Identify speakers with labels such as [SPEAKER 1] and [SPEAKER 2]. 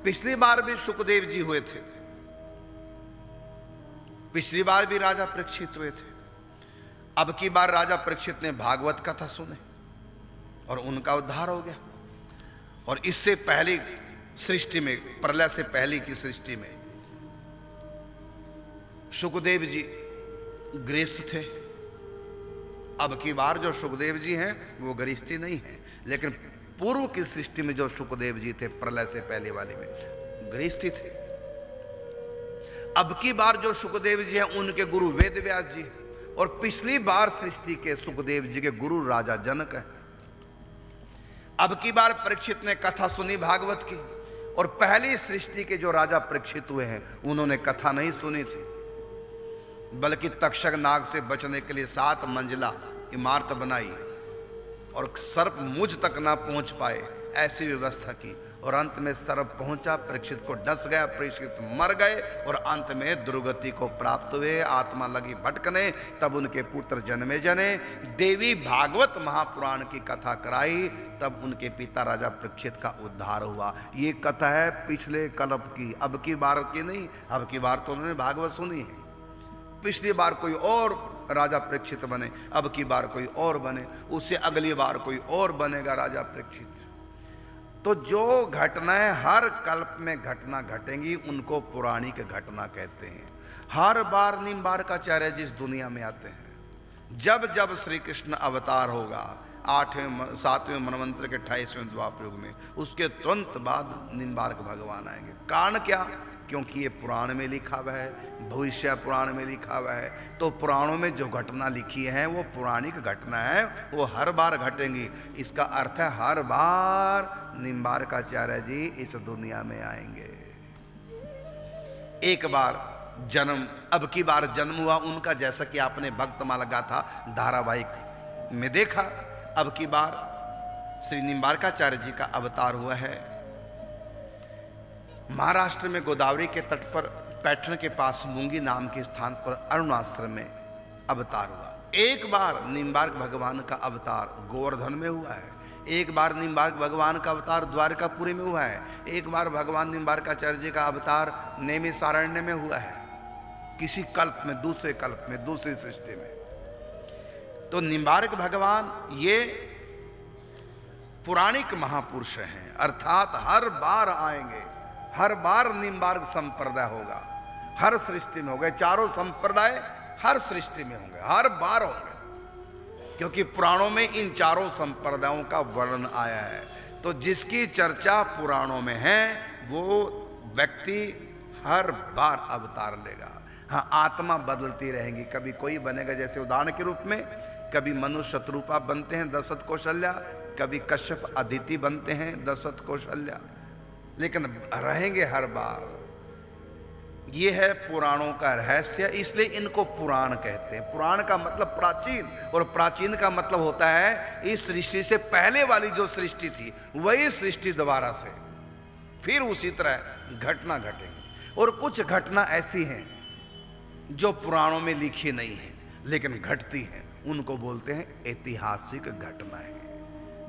[SPEAKER 1] पिछली बार भी सुखदेव जी हुए थे, पिछली बार भी राजा परीक्षित हुए थे। अब की बार राजा परीक्षित ने भागवत कथा सुने और उनका उद्धार हो गया। और इससे पहली सृष्टि में, प्रलय से पहले की सृष्टि में सुखदेव जी गृहस्थ थे। अब की बार जो सुखदेव जी हैं वो गृहस्थी नहीं है, लेकिन पूर्व की सृष्टि में जो सुखदेव जी थे प्रलय से पहले वाले में गृहस्थी थे। अब की बार जो सुखदेव जी हैं उनके गुरु वेद व्यास जी, और पिछली बार सृष्टि के सुखदेव जी के गुरु राजा जनक है। अब की बार परीक्षित ने कथा सुनी भागवत की, और पहली सृष्टि के जो राजा परीक्षित हुए हैं उन्होंने कथा नहीं सुनी थी, बल्कि तक्षक नाग से बचने के लिए 7 मंजिला इमारत बनाई और सर्प मुझ तक ना पहुंच पाए ऐसी व्यवस्था की। और अंत में सर्प पहुंचा, परीक्षित को डस गया, परीक्षित मर गए और अंत में दुर्गति को प्राप्त हुए। आत्मा लगी भटकने, तब उनके पुत्र जन्मे जने। देवी भागवत महापुराण की कथा कराई, तब उनके पिता राजा परीक्षित का उद्धार हुआ। ये कथा है पिछले कल्प की, अब की बार की नहीं। अब की बार तो उन्होंने भागवत सुनी है। पिछली बार कोई और राजा परीक्षित बने, अब की बार कोई और बने, उससे अगली बार कोई और बनेगा राजा परीक्षित। तो जो घटनाएं हर कल्प में घटना घटेंगी उनको पौराणिक घटना कहते हैं। हर बार निम्बार्काचार्य जी इस दुनिया में आते हैं। जब जब श्री कृष्ण अवतार होगा 8वें 7वें मनवंतर के 28वें द्वापर युग में, उसके तुरंत बाद निम्बार्क भगवान आएंगे। कारण क्या? क्योंकि ये पुराण में लिखा हुआ है, भविष्य पुराण में लिखा हुआ है। तो पुराणों में जो घटना लिखी है वो पौराणिक घटना है, वो हर बार घटेंगी। इसका अर्थ है हर बार निम्बार्काचार्य जी इस दुनिया में आएंगे। एक बार जन्म, अब की बार जन्म हुआ उनका, जैसा कि आपने भक्तमाला गाथा धारावाहिक में देखा। अब की बार श्री निम्बार्काचार्य जी का अवतार हुआ है महाराष्ट्र में गोदावरी के तट पर पैठण के पास मूंगी नाम के स्थान पर अरुणाश्रम में अवतार हुआ। एक बार निम्बार्क भगवान का अवतार गोवर्धन में हुआ है, एक बार निम्बार्क भगवान का अवतार द्वारकापुरी में हुआ है, एक बार भगवान निम्बार्काचार्य जी का अवतार नैमिषारण्य में हुआ है, किसी कल्प में, दूसरे कल्प में, दूसरी सृष्टि में। तो निम्बार्क भगवान ये पौराणिक महापुरुष हैं, अर्थात हर बार आएंगे। हर बार निम्बार्क संप्रदाय होगा, हर सृष्टि में होगा। चारों संप्रदाय हर सृष्टि में होंगे, हर बार होंगे, क्योंकि पुराणों में इन चारों संप्रदायों का वर्णन आया है। तो जिसकी चर्चा पुराणों में है वो व्यक्ति हर बार अवतार लेगा। हाँ, आत्मा बदलती रहेंगी, कभी कोई बनेगा, जैसे उदाहरण के रूप में कभी मनु शत्रुपा बनते हैं दशरथ कौशल्या, कभी कश्यप अदिति बनते हैं दशरथ कौशल्या, लेकिन रहेंगे हर बार। ये है पुराणों का रहस्य, इसलिए इनको पुराण कहते हैं। पुराण का मतलब प्राचीन, और प्राचीन का मतलब होता है इस सृष्टि से पहले वाली जो सृष्टि थी वही सृष्टि दोबारा से फिर उसी तरह घटना घटेगी। और कुछ घटना ऐसी हैं जो पुराणों में लिखी नहीं है लेकिन घटती हैं, उनको बोलते हैं ऐतिहासिक घटनाएं।